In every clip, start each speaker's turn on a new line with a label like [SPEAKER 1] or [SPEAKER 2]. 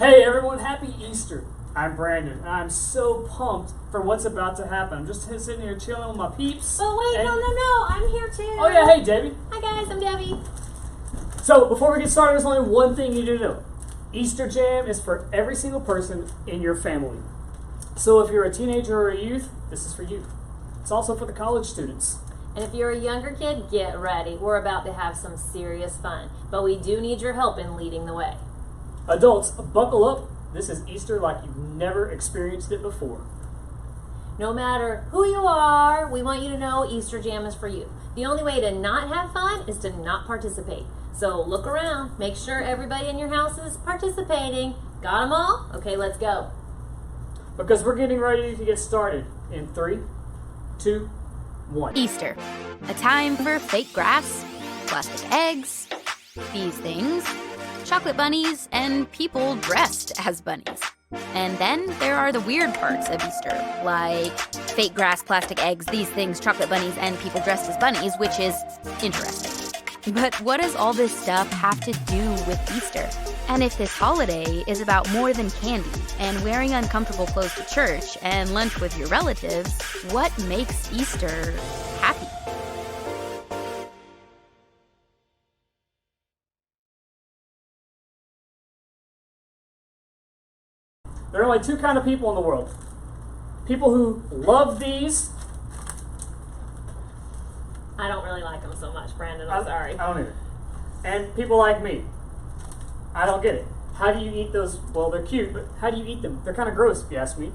[SPEAKER 1] Hey everyone, happy Easter. I'm Brandon, and I'm so pumped for what's about to happen. I'm just sitting here chilling with my peeps.
[SPEAKER 2] Oh wait, no, I'm here too.
[SPEAKER 1] Oh yeah, hey Debbie.
[SPEAKER 2] Hi guys, I'm Debbie.
[SPEAKER 1] So before we get started, there's only one thing you need to know. Easter Jam is for every single person in your family. So if you're a teenager or a youth, this is for you. It's also for the college students.
[SPEAKER 2] And if you're a younger kid, get ready. We're about to have some serious fun, but we do need your help in leading the way.
[SPEAKER 1] Adults, buckle up. This is Easter like you've never experienced it before.
[SPEAKER 2] No matter who you are, we want you to know Easter Jam is for you. The only way to not have fun is to not participate. So look around, make sure everybody in your house is participating. Got them all? Okay, let's go.
[SPEAKER 1] Because we're getting ready to get started in 3, 2, 1.
[SPEAKER 3] Easter, a time for fake grass, plastic eggs, these things, chocolate bunnies, and people dressed as bunnies. And then there are the weird parts of Easter, like fake grass, plastic eggs, these things, chocolate bunnies, and people dressed as bunnies, which is interesting. But what does all this stuff have to do with Easter? And if this holiday is about more than candy and wearing uncomfortable clothes to church and lunch with your relatives, what makes Easter happy?
[SPEAKER 1] There are only two kind of people in the world. People who love these.
[SPEAKER 2] I don't really like them so much, Brandon. I'm sorry.
[SPEAKER 1] I don't either. And people like me. I don't get it. How do you eat those? Well, they're cute, but how do you eat them? They're kind of gross, if you ask me.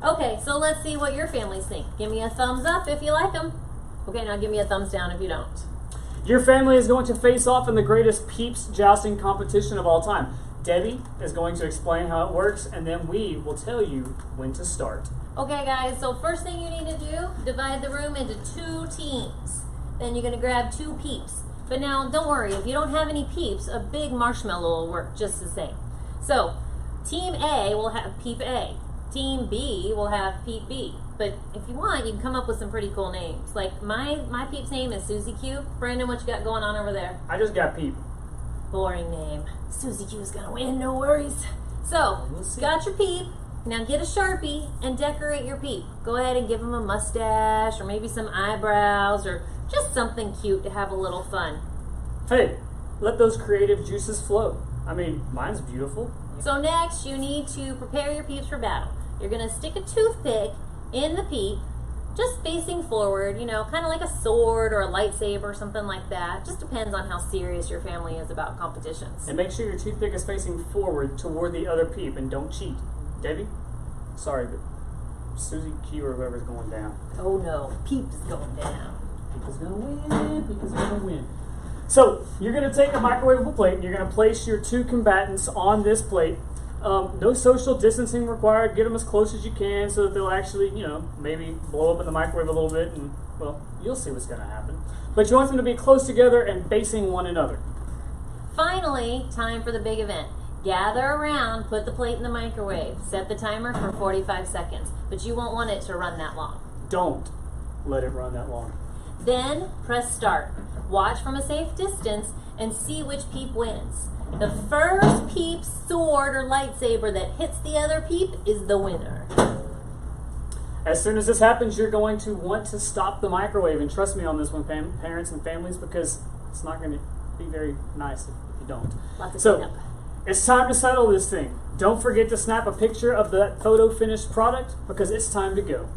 [SPEAKER 2] Okay, so let's see what your families think. Give me a thumbs up if you like them. Okay, now give me a thumbs down if you don't.
[SPEAKER 1] Your family is going to face off in the greatest peeps jousting competition of all time. Debbie is going to explain how it works, and then we will tell you when to start.
[SPEAKER 2] Okay guys, so first thing you need to do, divide the room into 2 teams. Then you're going to grab 2 peeps. But now, don't worry, if you don't have any peeps, a big marshmallow will work just the same. So, Team A will have peep A. Team B will have peep B. But if you want, you can come up with some pretty cool names. Like, my peep's name is Susie Q. Brandon, what you got going on over there?
[SPEAKER 1] I just got peep.
[SPEAKER 2] Boring name. Susie Q is going to win, no worries. So, got your peep. Now get a Sharpie and decorate your peep. Go ahead and give him a mustache or maybe some eyebrows or just something cute to have a little fun.
[SPEAKER 1] Hey, let those creative juices flow. I mean, mine's beautiful.
[SPEAKER 2] So next, you need to prepare your peeps for battle. You're going to stick a toothpick in the peep, just facing forward, you know, kind of like a sword or a lightsaber or something like that. Just depends on how serious your family is about competitions.
[SPEAKER 1] And make sure your toothpick is facing forward toward the other peep and don't cheat. Debbie? Sorry, but Susie Q or whoever's going down.
[SPEAKER 2] Oh no, peep is going down.
[SPEAKER 1] Peep is going to win. Peep is going to win. So, you're going to take a microwavable plate and you're going to place your 2 combatants on this plate. No social distancing required. Get them as close as you can so that they'll actually, you know, maybe blow up in the microwave a little bit and, well, you'll see what's going to happen. But you want them to be close together and facing one another.
[SPEAKER 2] Finally, time for the big event. Gather around, put the plate in the microwave, set the timer for 45 seconds, but you won't want it to run that long.
[SPEAKER 1] Don't let it run that long.
[SPEAKER 2] Then press start. Watch from a safe distance and see which peep wins. The first peep sword or lightsaber that hits the other peep is the winner.
[SPEAKER 1] As soon as this happens, you're going to want to stop the microwave, and trust me on this one, parents and families, because it's not going to be very nice if you don't.
[SPEAKER 2] Lots of
[SPEAKER 1] So,
[SPEAKER 2] cleanup.
[SPEAKER 1] it's time to settle this thing. Don't forget to snap a picture of that photo finished product, because it's time to go.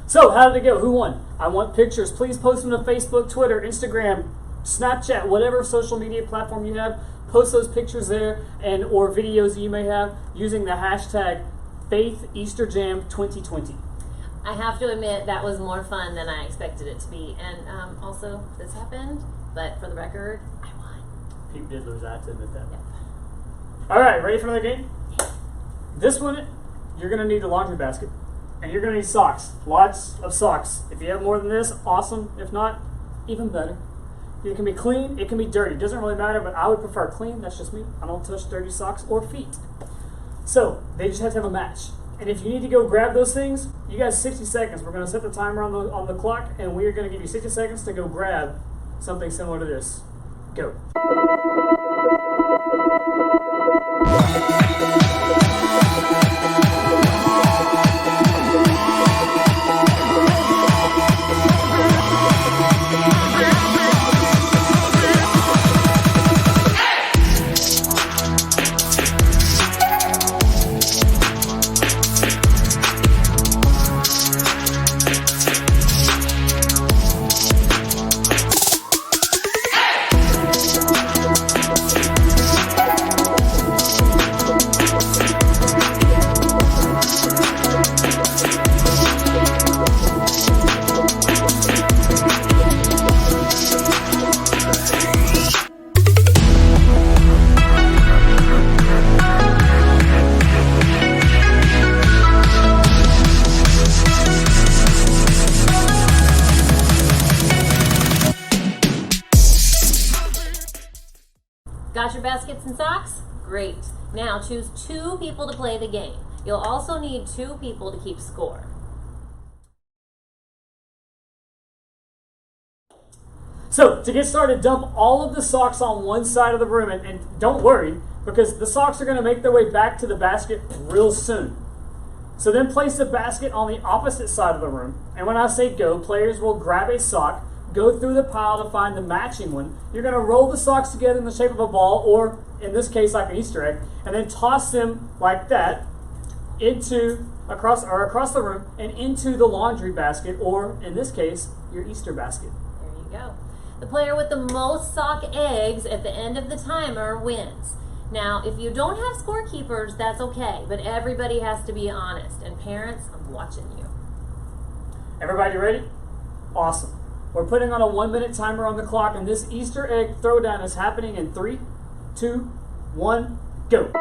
[SPEAKER 1] So, how did it go? Who won? I want pictures. Please post them to Facebook, Twitter, Instagram, Snapchat, whatever social media platform you have. Post those pictures there and or videos you may have using the hashtag FaithEasterJam 2020.
[SPEAKER 2] I have to admit that was more fun than I expected it to be. And also, this happened, but for the record, I won.
[SPEAKER 1] Pete did lose, I have to admit that.
[SPEAKER 2] Yep.
[SPEAKER 1] All right, ready for another game? This one, you're going to need a laundry basket. And you're going to need socks. Lots of socks. If you have more than this, awesome. If not, even better. It can be clean, it can be dirty. It doesn't really matter, but I would prefer clean. That's just me. I don't touch dirty socks or feet. So, they just have to have a match. And if you need to go grab those things, you got 60 seconds. We're going to set the timer on the clock, and we are going to give you 60 seconds to go grab something similar to this. Go.
[SPEAKER 2] Got your baskets and socks? Great. Now choose 2 people to play the game. You'll also need 2 people to keep score.
[SPEAKER 1] So, to get started, dump all of the socks on one side of the room, and don't worry, because the socks are going to make their way back to the basket real soon. So then place the basket on the opposite side of the room, and when I say go, players will grab a sock, go through the pile to find the matching one. You're going to roll the socks together in the shape of a ball, or in this case like an Easter egg, and then toss them like that across the room and into the laundry basket, or in this case, your Easter basket.
[SPEAKER 2] There you go. The player with the most sock eggs at the end of the timer wins. Now, if you don't have scorekeepers, that's okay, but everybody has to be honest. And parents, I'm watching you.
[SPEAKER 1] Everybody ready? Awesome. We're putting on a 1-minute timer on the clock, and this Easter egg throwdown is happening in 3, 2, 1, go.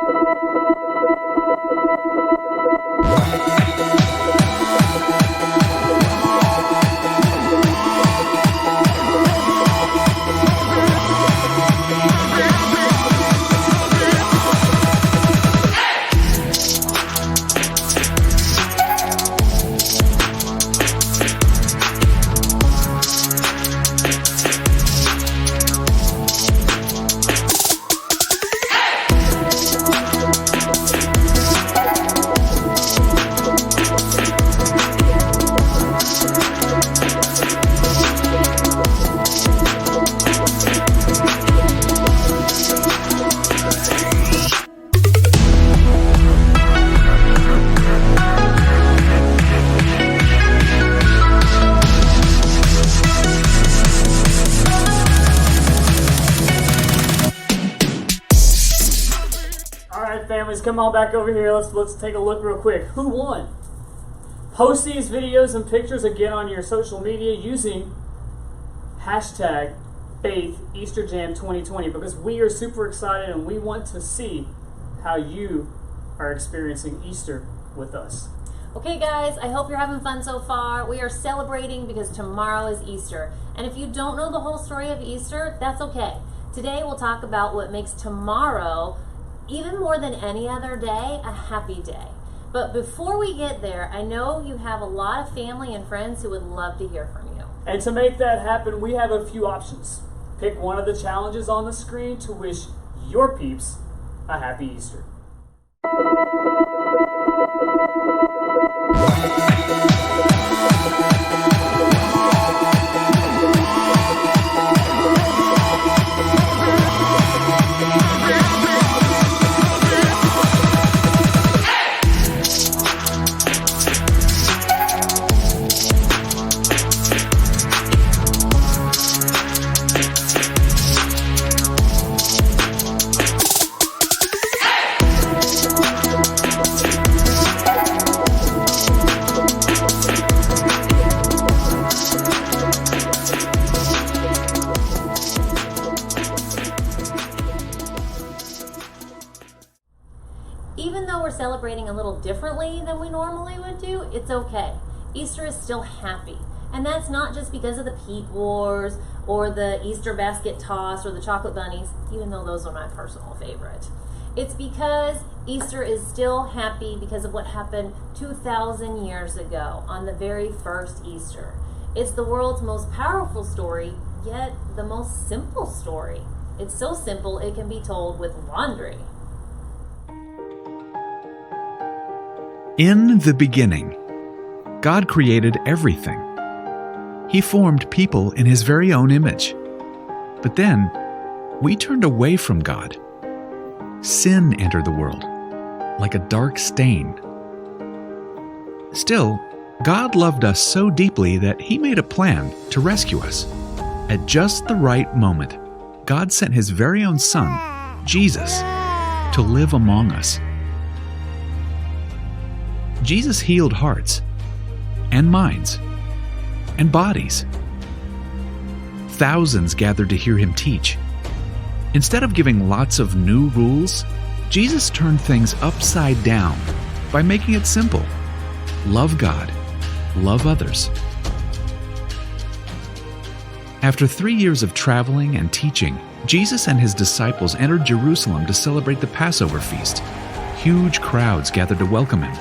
[SPEAKER 1] families, come on back over here. Let's take a look real quick. Who won? Post these videos and pictures again on your social media using hashtag FaithEasterJam 2020 because we are super excited and we want to see how you are experiencing Easter with us.
[SPEAKER 2] Okay guys, I hope you're having fun so far. We are celebrating because tomorrow is Easter. And if you don't know the whole story of Easter, that's okay. Today we'll talk about what makes tomorrow, even more than any other day, a happy day. But before we get there, I know you have a lot of family and friends who would love to hear from you.
[SPEAKER 1] And to make that happen, we have a few options. Pick one of the challenges on the screen to wish your peeps a happy Easter.
[SPEAKER 2] Even though we're celebrating a little differently than we normally would do, it's okay. Easter is still happy. And that's not just because of the peep wars or the Easter basket toss or the chocolate bunnies, even though those are my personal favorite. It's because Easter is still happy because of what happened 2,000 years ago on the very first Easter. It's the world's most powerful story, yet the most simple story. It's so simple it can be told with laundry.
[SPEAKER 4] In the beginning, God created everything. He formed people in His very own image. But then, we turned away from God. Sin entered the world, like a dark stain. Still, God loved us so deeply that He made a plan to rescue us. At just the right moment, God sent His very own Son, Jesus, to live among us. Jesus healed hearts, and minds, and bodies. Thousands gathered to hear Him teach. Instead of giving lots of new rules, Jesus turned things upside down by making it simple. Love God, love others. After 3 years of traveling and teaching, Jesus and His disciples entered Jerusalem to celebrate the Passover feast. Huge crowds gathered to welcome Him.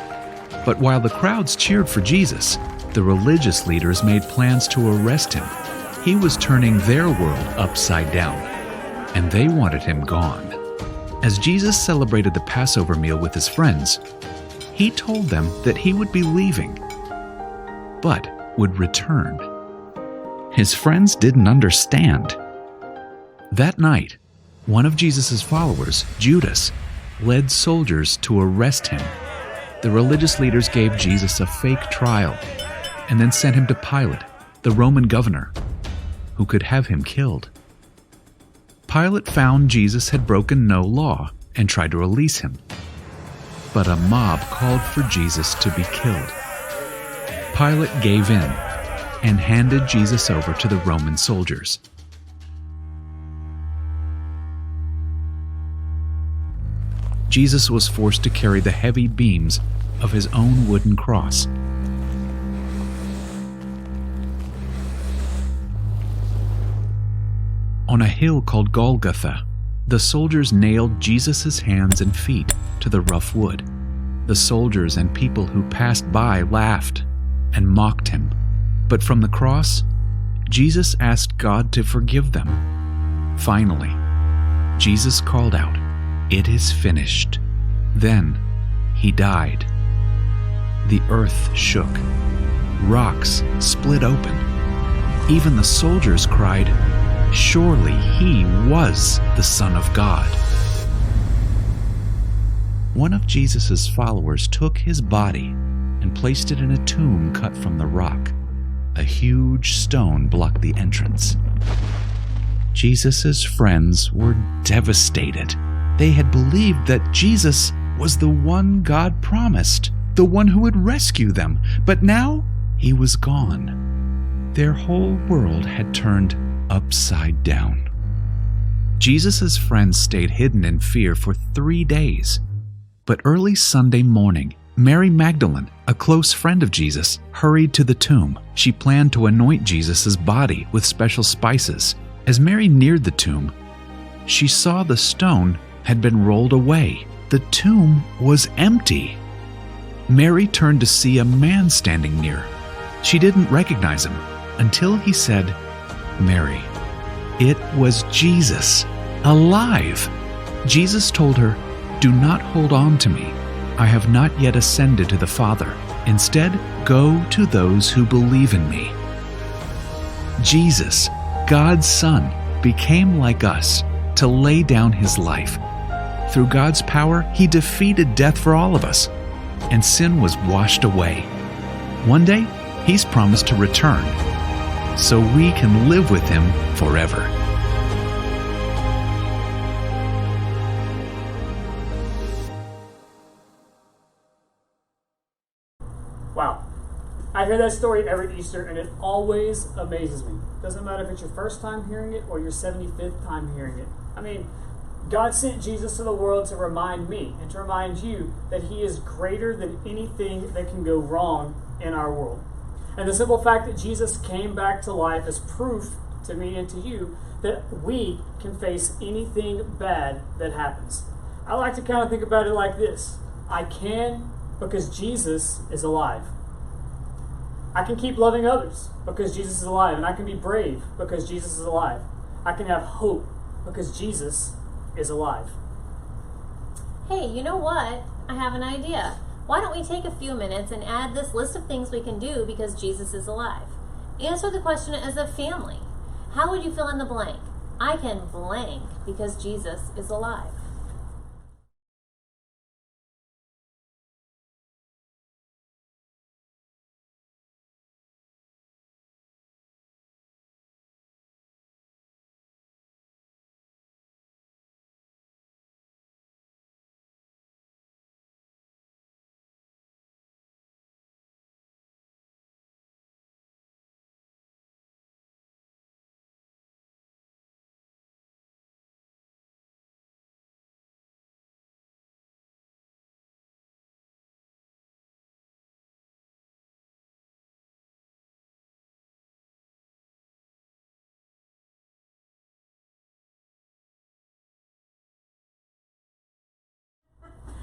[SPEAKER 4] But while the crowds cheered for Jesus, the religious leaders made plans to arrest Him. He was turning their world upside down, and they wanted Him gone. As Jesus celebrated the Passover meal with His friends, He told them that He would be leaving, but would return. His friends didn't understand. That night, one of Jesus' followers, Judas, led soldiers to arrest Him. The religious leaders gave Jesus a fake trial and then sent Him to Pilate, the Roman governor, who could have Him killed. Pilate found Jesus had broken no law and tried to release Him. But a mob called for Jesus to be killed. Pilate gave in and handed Jesus over to the Roman soldiers. Jesus was forced to carry the heavy beams of His own wooden cross. On a hill called Golgotha, the soldiers nailed Jesus' hands and feet to the rough wood. The soldiers and people who passed by laughed and mocked Him. But from the cross, Jesus asked God to forgive them. Finally, Jesus called out, "It is finished." Then He died. The earth shook. Rocks split open. Even the soldiers cried, "Surely He was the Son of God." One of Jesus' followers took His body and placed it in a tomb cut from the rock. A huge stone blocked the entrance. Jesus' friends were devastated. They had believed that Jesus was the one God promised, the one who would rescue them, but now he was gone. Their whole world had turned upside down. Jesus' friends stayed hidden in fear for 3 days. But early Sunday morning, Mary Magdalene, a close friend of Jesus, hurried to the tomb. She planned to anoint Jesus' body with special spices. As Mary neared the tomb, she saw the stone had been rolled away. The tomb was empty. Mary turned to see a man standing near. She didn't recognize him until he said, "Mary." It was Jesus, alive. Jesus told her, "Do not hold on to me. I have not yet ascended to the Father. Instead, go to those who believe in me." Jesus, God's Son, became like us to lay down his life. Through God's power, he defeated death for all of us, and sin was washed away. One day, he's promised to return, so we can live with him forever.
[SPEAKER 1] Wow. I hear that story every Easter, and it always amazes me. Doesn't matter if it's your first time hearing it or your 75th time hearing it. I mean, God sent Jesus to the world to remind me and to remind you that he is greater than anything that can go wrong in our world. And the simple fact that Jesus came back to life is proof to me and to you that we can face anything bad that happens. I like to kind of think about it like this. I can because Jesus is alive. I can keep loving others because Jesus is alive, and I can be brave because Jesus is alive. I can have hope because Jesus is alive.
[SPEAKER 2] Hey, you know what? I have an idea. Why don't we take a few minutes and add this list of things we can do because Jesus is alive? Answer the question as a family. How would you fill in the blank? I can blank because Jesus is alive.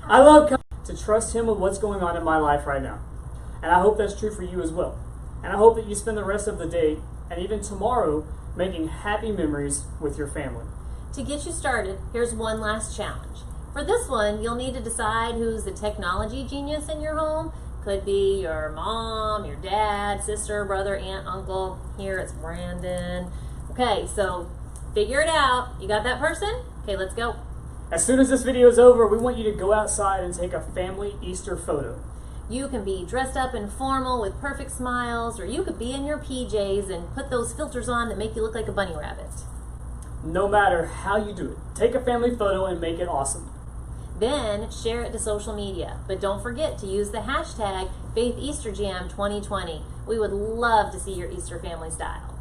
[SPEAKER 1] I love to trust him with what's going on in my life right now. And I hope that's true for you as well. And I hope that you spend the rest of the day and even tomorrow making happy memories with your family.
[SPEAKER 2] To get you started, here's one last challenge. For this one, you'll need to decide who's the technology genius in your home. Could be your mom, your dad, sister, brother, aunt, uncle. Here it's Brandon. Okay, so figure it out. You got that person? Okay, let's go.
[SPEAKER 1] As soon as this video is over, we want you to go outside and take a family Easter photo.
[SPEAKER 2] You can be dressed up and formal with perfect smiles, or you could be in your PJs and put those filters on that make you look like a bunny rabbit.
[SPEAKER 1] No matter how you do it, take a family photo and make it awesome.
[SPEAKER 2] Then share it to social media. But don't forget to use the hashtag FaithEasterJam 2020. We would love to see your Easter family style.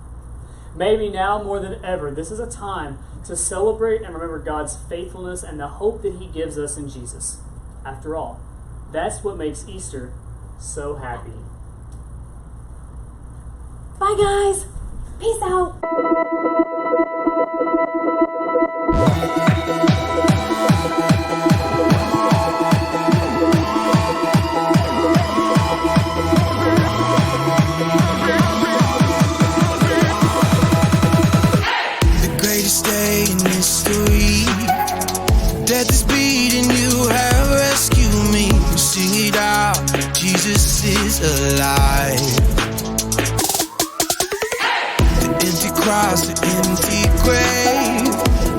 [SPEAKER 1] Maybe now more than ever, this is a time to celebrate and remember God's faithfulness and the hope that he gives us in Jesus. After all, that's what makes Easter so happy.
[SPEAKER 2] Bye guys! Peace out!
[SPEAKER 5] Day in history, death is beating, you have rescued me. Sing it out, Jesus is alive. The empty cross, the empty grave,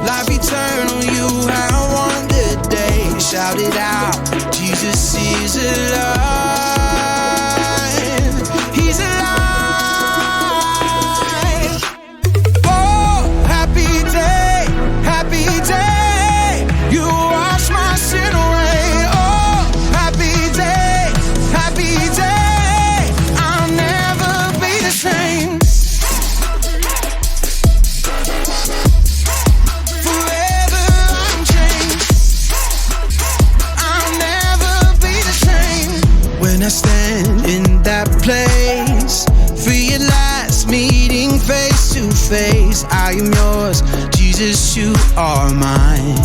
[SPEAKER 5] life eternal, you have won the day. Shout it out, Jesus is alive. He's alive. Happy day, you wash my sin away. Oh, face. I am yours, Jesus, you are mine.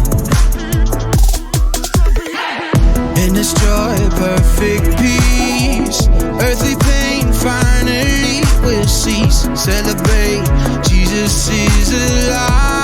[SPEAKER 5] In this joy, perfect peace, earthly pain finally will cease. Celebrate, Jesus is alive.